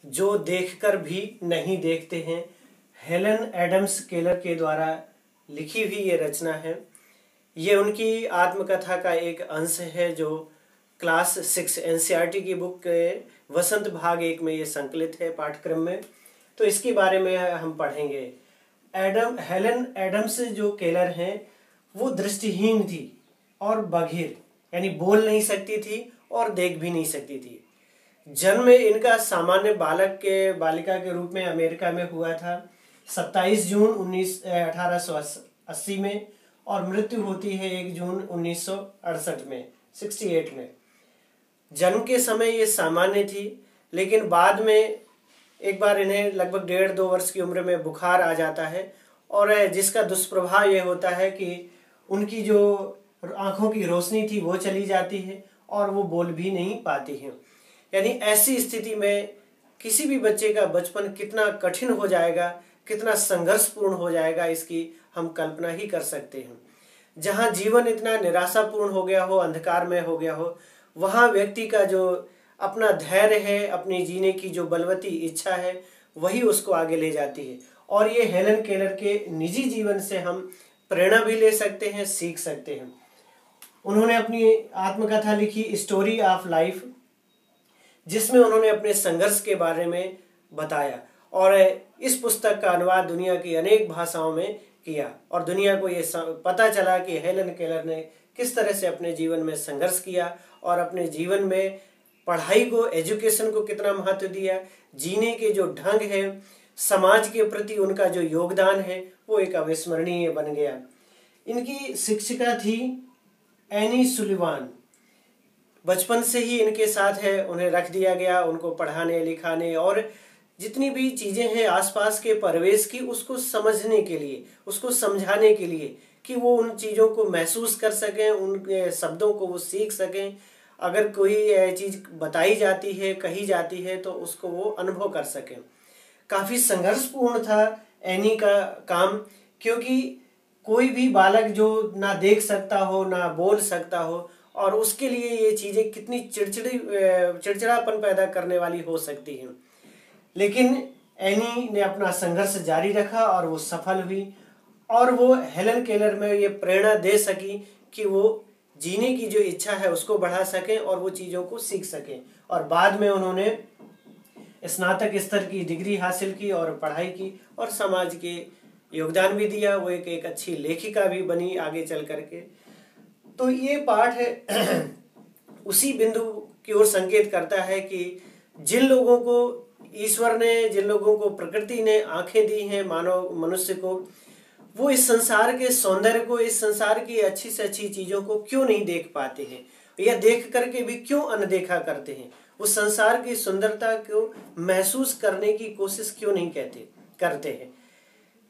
जो देखकर भी नहीं देखते हैं, हेलन एडम्स केलर के द्वारा लिखी हुई ये रचना है। ये उनकी आत्मकथा का एक अंश है जो क्लास 6 एनसीईआरटी की बुक के वसंत भाग 1 में ये संकलित है पाठ्यक्रम में। तो इसके बारे में हम पढ़ेंगे। हेलन एडम्स जो केलर हैं वो दृष्टिहीन थी और बधिर, यानी बोल नहीं सकती थी और देख भी नहीं सकती थी। जन्म इनका सामान्य बालिका के रूप में अमेरिका में हुआ था 27 जून 1880 में, और मृत्यु होती है 1 जून 1968 में 68 में। जन्म के समय ये सामान्य थी, लेकिन बाद में एक बार इन्हें लगभग 1.5-2 वर्ष की उम्र में बुखार आ जाता है, और जिसका दुष्प्रभाव ये होता है कि उनकी जो आंखों की रोशनी थी वो चली जाती है और वो बोल भी नहीं पाती हैं। यानी ऐसी स्थिति में किसी भी बच्चे का बचपन कितना कठिन हो जाएगा, कितना संघर्षपूर्ण हो जाएगा, इसकी हम कल्पना ही कर सकते हैं। जहाँ जीवन इतना निराशापूर्ण हो गया हो, अंधकार में हो गया हो, वहाँ व्यक्ति का जो अपना धैर्य है, अपने जीने की जो बलवती इच्छा है, वही उसको आगे ले जाती है। और ये हेलन केलर के निजी जीवन से हम प्रेरणा भी ले सकते हैं, सीख सकते हैं। उन्होंने अपनी आत्मकथा लिखी स्टोरी ऑफ लाइफ, जिसमें उन्होंने अपने संघर्ष के बारे में बताया, और इस पुस्तक का अनुवाद दुनिया की अनेक भाषाओं में किया, और दुनिया को ये पता चला कि हेलन केलर ने किस तरह से अपने जीवन में संघर्ष किया और अपने जीवन में पढ़ाई को, एजुकेशन को कितना महत्व दिया, जीने के जो ढंग है, समाज के प्रति उनका जो योगदान है, वो एक अविस्मरणीय बन गया। इनकी शिक्षिका थी एनी सुलिवान। बचपन से ही इनके साथ है, उन्हें रख दिया गया उनको पढ़ाने लिखाने और जितनी भी चीज़ें हैं आसपास के परिवेश की, उसको समझने के लिए, उसको समझाने के लिए कि वो उन चीज़ों को महसूस कर सकें, उनके शब्दों को वो सीख सकें। अगर कोई चीज़ बताई जाती है, कही जाती है, तो उसको वो अनुभव कर सकें। काफ़ी संघर्षपूर्ण था एनी का काम, क्योंकि कोई भी बालक जो ना देख सकता हो, ना बोल सकता हो, और उसके लिए ये चीज़ें कितनी चिड़चिड़ापन पैदा करने वाली हो सकती हैं। लेकिन एनी ने अपना संघर्ष जारी रखा और वो सफल हुई, और वो हेलन केलर में ये प्रेरणा दे सकी कि वो जीने की जो इच्छा है उसको बढ़ा सकें और वो चीज़ों को सीख सकें। और बाद में उन्होंने स्नातक स्तर की डिग्री हासिल की और पढ़ाई की और समाज के योगदान भी दिया। वो एक अच्छी लेखिका भी बनी आगे चल करके। तो ये पाठ है उसी बिंदु की ओर संकेत करता है कि जिन लोगों को ईश्वर ने, जिन लोगों को प्रकृति ने आंखें दी हैं, मनुष्य को, वो इस संसार के सौंदर्य को, इस संसार की अच्छी से अच्छी चीज़ों को क्यों नहीं देख पाते हैं, या देख करके भी क्यों अनदेखा करते हैं, उस संसार की सुंदरता को महसूस करने की कोशिश क्यों नहीं करते हैं।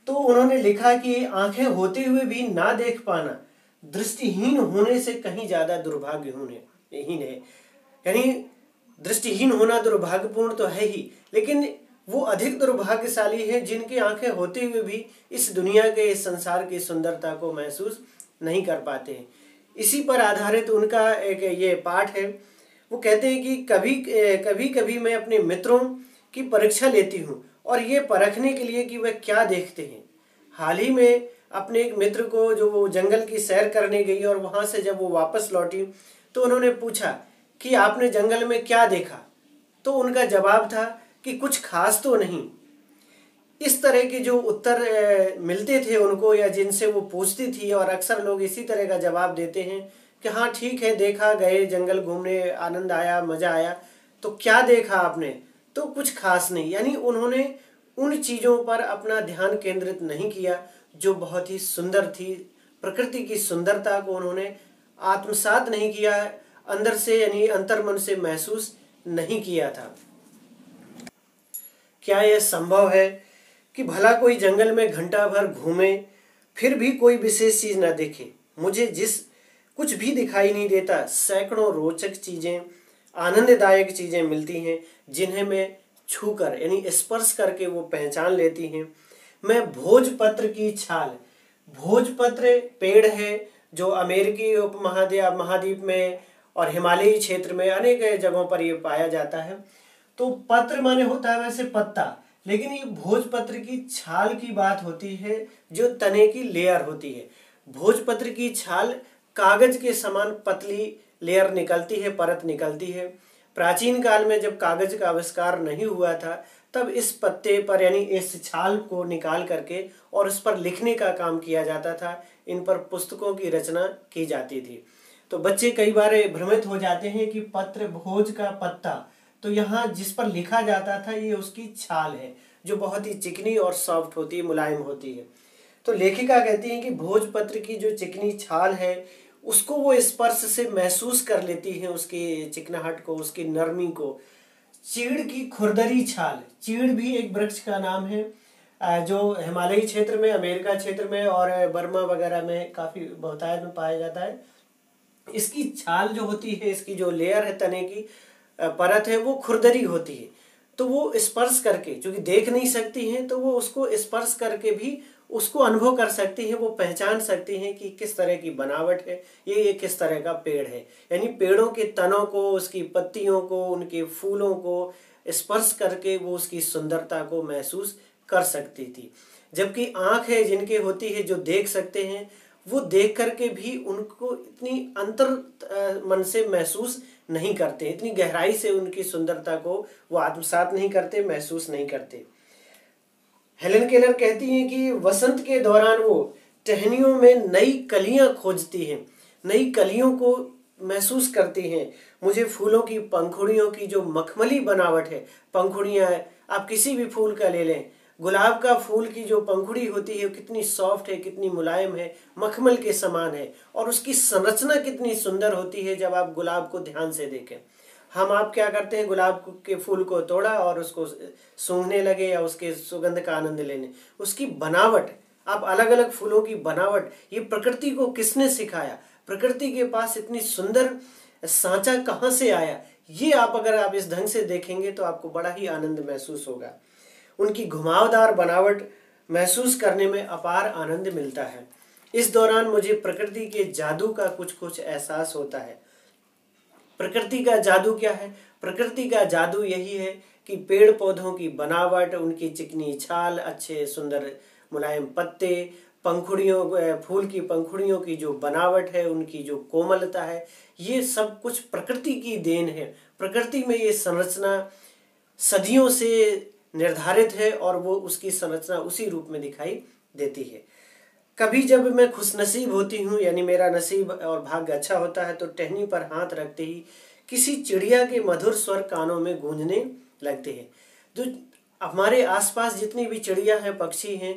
तो उन्होंने लिखा कि आंखें होते हुए भी ना देख पाना दृष्टिहीन होने से कहीं ज़्यादा दुर्भाग्यहीन है। यानी दृष्टिहीन होना दुर्भाग्यपूर्ण तो है ही, लेकिन वो अधिक दुर्भाग्यशाली है जिनकी आंखें होते हुए भी इस दुनिया के, इस संसार की सुंदरता को महसूस नहीं कर पाते हैं। इसी पर आधारित उनका एक ये पाठ है। वो कहते हैं कि कभी कभी मैं अपने मित्रों की परीक्षा लेती हूँ, और ये परखने के लिए कि वह क्या देखते हैं। हाल ही में अपने एक मित्र को, जो वो जंगल की सैर करने गई और वहाँ से जब वो वापस लौटी, तो उन्होंने पूछा कि आपने जंगल में क्या देखा। तो उनका जवाब था कि कुछ खास तो नहीं। इस तरह के जो उत्तर मिलते थे उनको, या जिनसे वो पूछती थी, और अक्सर लोग इसी तरह का जवाब देते हैं कि हाँ ठीक है, देखा, गए जंगल घूमने, आनंद आया, मज़ा आया। तो क्या देखा आपने? तो कुछ खास नहीं। यानी उन्होंने उन चीज़ों पर अपना ध्यान केंद्रित नहीं किया जो बहुत ही सुंदर थी। प्रकृति की सुंदरता को उन्होंने आत्मसात नहीं किया, अंदर से यानी अंतर्मन से महसूस नहीं किया था। क्या यह संभव है कि भला कोई जंगल में घंटा भर घूमे फिर भी कोई विशेष चीज़ न देखे? मुझे कुछ भी दिखाई नहीं देता। सैकड़ों रोचक चीज़ें, आनंददायक चीज़ें मिलती हैं जिन्हें मैं छूकर यानी स्पर्श करके वो पहचान लेती हैं। मैं भोजपत्र की छाल, भोजपत्र पेड़ है जो अमेरिकी उपमहाद्वीप में और हिमालयी क्षेत्र में अनेक जगहों पर ये पाया जाता है। तो पत्र माने होता है वैसे पत्ता, लेकिन ये भोजपत्र की छाल की बात होती है, जो तने की लेयर होती है। भोजपत्र की छाल कागज के समान पतली लेयर निकलती है, परत निकलती है। प्राचीन काल में जब कागज का आविष्कार नहीं हुआ था, तब इस पत्ते पर यानी इस छाल को निकाल करके और उस पर लिखने का काम किया जाता था। इन पर पुस्तकों की रचना की जाती थी। तो बच्चे कई बार भ्रमित हो जाते हैं कि पत्र भोज का पत्ता, तो यहाँ जिस पर लिखा जाता था ये उसकी छाल है, जो बहुत ही चिकनी और सॉफ्ट होती है, मुलायम होती है। तो लेखिका कहती है कि भोजपत्र की जो चिकनी छाल है उसको वो स्पर्श से महसूस कर लेती है, उसकी चिकनाहट को, उसकी नरमी को। चीड़ की खुरदरी छाल, चीड़ भी एक वृक्ष का नाम है जो हिमालयी क्षेत्र में, अमेरिका क्षेत्र में और बर्मा वगैरह में काफी बहुतायत में पाया जाता है। इसकी छाल जो होती है, इसकी जो लेयर है, तने की परत है, वो खुरदरी होती है। तो वो स्पर्श करके, क्योंकि देख नहीं सकती हैं, तो वो उसको स्पर्श करके भी उसको अनुभव कर सकती हैं, वो पहचान सकती हैं कि किस तरह की बनावट है, ये किस तरह का पेड़ है। यानी पेड़ों के तनों को, उसकी पत्तियों को, उनके फूलों को स्पर्श करके वो उसकी सुंदरता को महसूस कर सकती थी। जबकि आंख है जिनके होती है, जो देख सकते हैं, वो देख करके भी उनको इतनी अंतर मन से महसूस नहीं करते, इतनी गहराई से उनकी सुंदरता को वो आत्मसात नहीं करते, महसूस नहीं करते। हेलन केलर कहती हैं कि वसंत के दौरान वो टहनियों में नई कलियां खोजती हैं, नई कलियों को महसूस करती हैं। मुझे फूलों की पंखुड़ियों की जो मखमली बनावट है, पंखुड़ियां आप किसी भी फूल का ले लें, गुलाब का फूल की जो पंखुड़ी होती है कितनी सॉफ्ट है, कितनी मुलायम है, मखमल के समान है, और उसकी संरचना कितनी सुंदर होती है जब आप गुलाब को ध्यान से देखें। आप क्या करते हैं, गुलाब के फूल को तोड़ा और उसको सूंघने लगे या उसके सुगंध का आनंद लेने। उसकी बनावट, आप अलग अलग फूलों की बनावट, ये प्रकृति को किसने सिखाया, प्रकृति के पास इतनी सुंदर सांचा कहाँ से आया, ये अगर आप इस ढंग से देखेंगे तो आपको बड़ा ही आनंद महसूस होगा। उनकी घुमावदार बनावट महसूस करने में अपार आनंद मिलता है। इस दौरान मुझे प्रकृति के जादू का कुछ कुछ एहसास होता है। प्रकृति का जादू क्या है? प्रकृति का जादू यही है कि पेड़ पौधों की बनावट, उनकी चिकनी छाल, अच्छे सुंदर मुलायम पत्ते, पंखुड़ियों, फूल की पंखुड़ियों की जो बनावट है, उनकी जो कोमलता है, ये सब कुछ प्रकृति की देन है। प्रकृति में ये संरचना सदियों से निर्धारित है और वो उसकी संरचना उसी रूप में दिखाई देती है। कभी जब मैं खुशनसीब होती हूँ, यानी मेरा नसीब और भाग्य अच्छा होता है, तो टहनी पर हाथ रखते ही किसी चिड़िया के मधुर स्वर कानों में गूंजने लगते हैं। जो हमारे आसपास जितनी भी चिड़िया हैं, पक्षी हैं,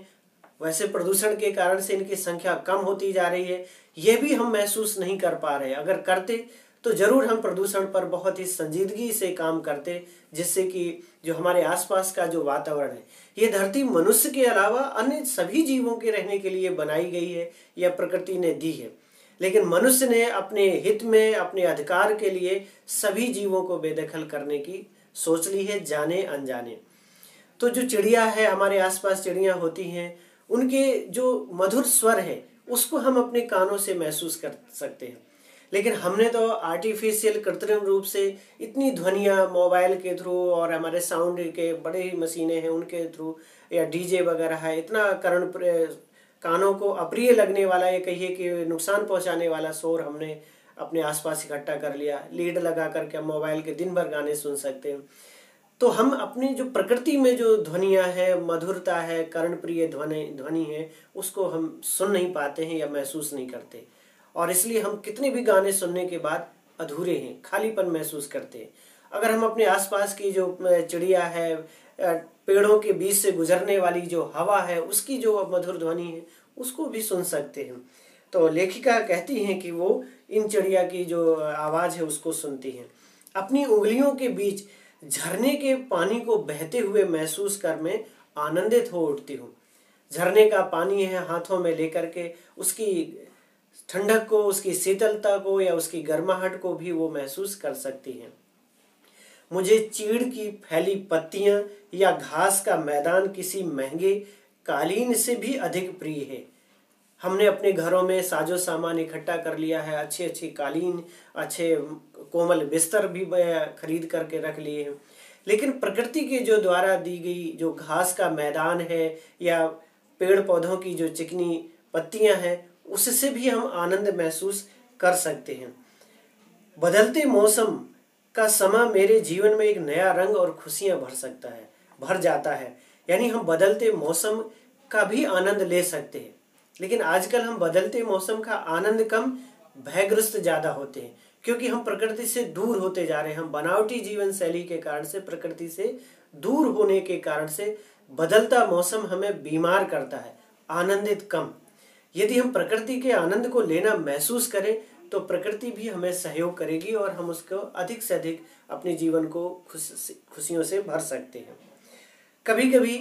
वैसे प्रदूषण के कारण से इनकी संख्या कम होती जा रही है, ये भी हम महसूस नहीं कर पा रहे। अगर करते तो जरूर हम प्रदूषण पर बहुत ही संजीदगी से काम करते, जिससे कि जो हमारे आसपास का जो वातावरण है, ये धरती मनुष्य के अलावा अन्य सभी जीवों के रहने के लिए बनाई गई है, या प्रकृति ने दी है। लेकिन मनुष्य ने अपने हित में, अपने अधिकार के लिए सभी जीवों को बेदखल करने की सोच ली है, जाने अनजाने। तो जो चिड़िया है, हमारे आसपास चिड़िया होती हैं, उनके जो मधुर स्वर है उसको हम अपने कानों से महसूस कर सकते हैं। लेकिन हमने तो आर्टिफिशियल, कृत्रिम रूप से इतनी ध्वनियाँ मोबाइल के थ्रू और हमारे साउंड के बड़े ही मशीनें हैं उनके थ्रू, या डीजे वगैरह है, इतना कानों को अप्रिय लगने वाला, ये कहिए कि नुकसान पहुंचाने वाला शोर हमने अपने आसपास इकट्ठा कर लिया। लीड लगा करके हम मोबाइल के दिन भर गाने सुन सकते हैं। तो हम अपनी जो प्रकृति में जो ध्वनियाँ है, मधुरता है, कर्णप्रिय ध्वनि है, उसको हम सुन नहीं पाते हैं या महसूस नहीं करते, और इसलिए हम कितने भी गाने सुनने के बाद अधूरे हैं, खालीपन महसूस करते हैं। अगर हम अपने आसपास की जो चिड़िया है, पेड़ों के बीच से गुजरने वाली जो हवा है, उसकी जो मधुर ध्वनि है, उसको भी सुन सकते हैं। तो लेखिका कहती हैं कि वो इन चिड़िया की जो आवाज़ है उसको सुनती हैं। अपनी उंगलियों के बीच झरने के पानी को बहते हुए महसूस कर मैं आनंदित हो उठती हूँ। झरने का पानी है, हाथों में लेकर के उसकी ठंडक को, उसकी शीतलता को या उसकी गर्माहट को भी वो महसूस कर सकती हैं। मुझे चीड़ की फैली पत्तियां या घास का मैदान किसी महंगे कालीन से भी अधिक प्रिय है। हमने अपने घरों में साजो सामान इकट्ठा कर लिया है, अच्छे अच्छे कालीन, अच्छे कोमल बिस्तर भी खरीद करके रख लिए हैं, लेकिन प्रकृति के जो द्वारा दी गई जो घास का मैदान है या पेड़ पौधों की जो चिकनी पत्तियां हैं, उससे भी हम आनंद महसूस कर सकते हैं। बदलते मौसम का समय मेरे जीवन में एक नया रंग और खुशियां भर जाता है। यानी हम बदलते मौसम का भी आनंद ले सकते हैं, लेकिन आजकल हम बदलते मौसम का आनंद कम, भयग्रस्त ज़्यादा होते हैं, क्योंकि हम प्रकृति से दूर होते जा रहे हैं। हम बनावटी जीवन शैली के कारण से, प्रकृति से दूर होने के कारण से बदलता मौसम हमें बीमार करता है, आनंदित कम। यदि हम प्रकृति के आनंद को लेना महसूस करें तो प्रकृति भी हमें सहयोग करेगी और हम उसको अधिक से अधिक अपने जीवन को खुशियों से भर सकते हैं। कभी कभी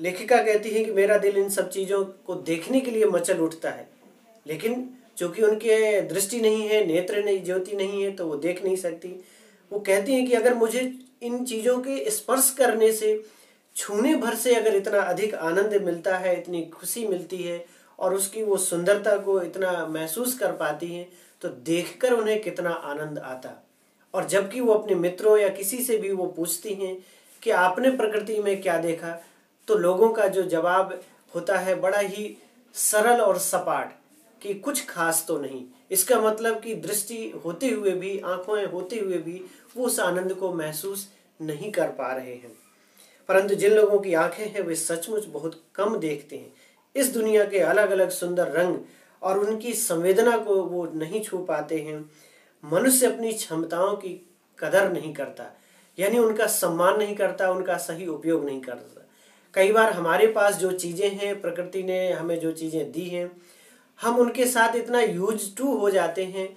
लेखिका कहती है कि मेरा दिल इन सब चीज़ों को देखने के लिए मचल उठता है, लेकिन चूंकि उनके दृष्टि नहीं है, नेत्र नहीं, ज्योति नहीं है, तो वो देख नहीं सकती। वो कहती हैं कि अगर मुझे इन चीज़ों के स्पर्श करने से, छूने भर से अगर इतना अधिक आनंद मिलता है, इतनी खुशी मिलती है और उसकी वो सुंदरता को इतना महसूस कर पाती हैं, तो देखकर उन्हें कितना आनंद आता। और जबकि वो अपने मित्रों या किसी से भी वो पूछती हैं कि आपने प्रकृति में क्या देखा, तो लोगों का जो जवाब होता है बड़ा ही सरल और सपाट कि कुछ खास तो नहीं। इसका मतलब कि दृष्टि होते हुए भी, आंखें होते हुए भी वो उस आनंद को महसूस नहीं कर पा रहे हैं। परंतु जिन लोगों की आंखें हैं वे सचमुच बहुत कम देखते हैं। इस दुनिया के अलग अलग सुंदर रंग और उनकी संवेदना को वो नहीं छू पाते हैं। मनुष्य अपनी क्षमताओं की कदर नहीं करता, यानी उनका सम्मान नहीं करता, उनका सही उपयोग नहीं करता। कई बार हमारे पास जो चीज़ें हैं, प्रकृति ने हमें जो चीज़ें दी हैं, हम उनके साथ इतना यूज टू हो जाते हैं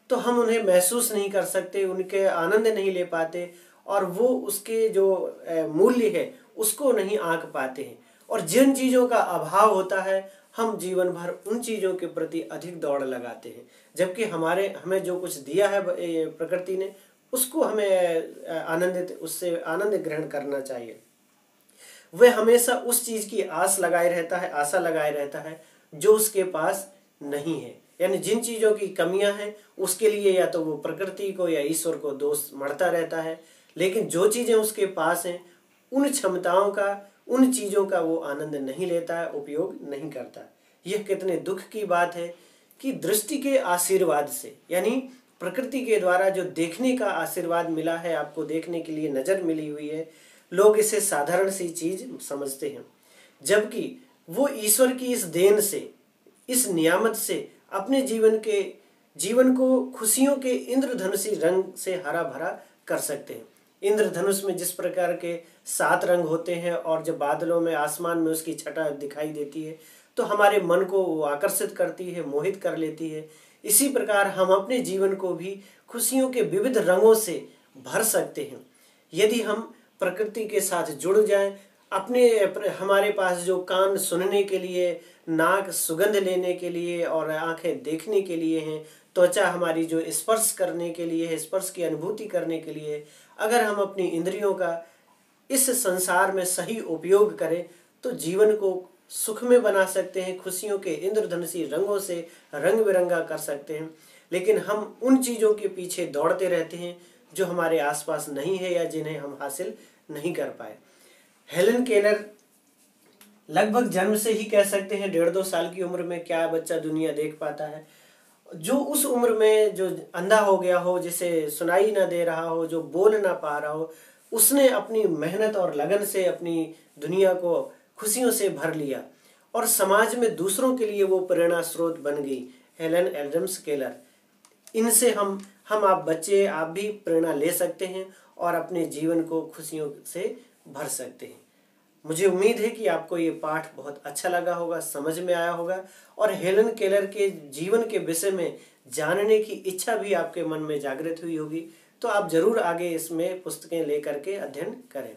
तो हम उन्हें महसूस नहीं कर सकते, उनके आनंद नहीं ले पाते और वो उसके जो मूल्य है उसको नहीं आंक पाते हैं। और जिन चीज़ों का अभाव होता है हम जीवन भर उन चीज़ों के प्रति अधिक दौड़ लगाते हैं, जबकि हमें जो कुछ दिया है प्रकृति ने, उसको हमें उससे आनंद ग्रहण करना चाहिए। वह हमेशा उस चीज़ की आशा लगाए रहता है जो उसके पास नहीं है। यानी जिन चीज़ों की कमियां हैं उसके लिए या तो वो प्रकृति को या ईश्वर को दोष मढ़ता रहता है, लेकिन जो चीज़ें उसके पास हैं उन क्षमताओं का, उन चीज़ों का वो आनंद नहीं लेता है, उपयोग नहीं करता। यह कितने दुख की बात है कि दृष्टि के आशीर्वाद से, यानी प्रकृति के द्वारा जो देखने का आशीर्वाद मिला है, आपको देखने के लिए नज़र मिली हुई है, लोग इसे साधारण सी चीज़ समझते हैं, जबकि वो ईश्वर की इस देन से, इस नियामत से अपने जीवन को खुशियों के इंद्रधनुषी रंग से हरा भरा कर सकते हैं। इंद्रधनुष में जिस प्रकार के 7 रंग होते हैं और जब बादलों में, आसमान में उसकी छटा दिखाई देती है तो हमारे मन को वो आकर्षित करती है, मोहित कर लेती है। इसी प्रकार हम अपने जीवन को भी खुशियों के विविध रंगों से भर सकते हैं यदि हम प्रकृति के साथ जुड़ जाएं। हमारे पास जो कान सुनने के लिए, नाक सुगंध लेने के लिए और आंखें देखने के लिए हैं, त्वचा हमारी जो स्पर्श करने के लिए है, स्पर्श की अनुभूति करने के लिए, अगर हम अपनी इंद्रियों का इस संसार में सही उपयोग करें तो जीवन को सुख में बना सकते हैं, खुशियों के इंद्रधनुषी रंगों से रंग बिरंगा कर सकते हैं। लेकिन हम उन चीज़ों के पीछे दौड़ते रहते हैं जो हमारे आसपास नहीं है या जिन्हें हम हासिल नहीं कर पाए। हेलन केलर लगभग जन्म से ही कह सकते हैं 1.5-2 साल की उम्र में क्या बच्चा दुनिया देख पाता है। जो उस उम्र में जो अंधा हो गया हो, जिसे सुनाई ना दे रहा हो, जो बोल ना पा रहा हो, उसने अपनी मेहनत और लगन से अपनी दुनिया को खुशियों से भर लिया और समाज में दूसरों के लिए वो प्रेरणा स्रोत बन गई। हेलन एडम्स केलर, इनसे हम आप बच्चे, आप भी प्रेरणा ले सकते हैं और अपने जीवन को खुशियों से भर सकते हैं। मुझे उम्मीद है कि आपको ये पाठ बहुत अच्छा लगा होगा, समझ में आया होगा और हेलन केलर के जीवन के विषय में जानने की इच्छा भी आपके मन में जागृत हुई होगी। तो आप जरूर आगे इसमें पुस्तकें लेकर के अध्ययन करें।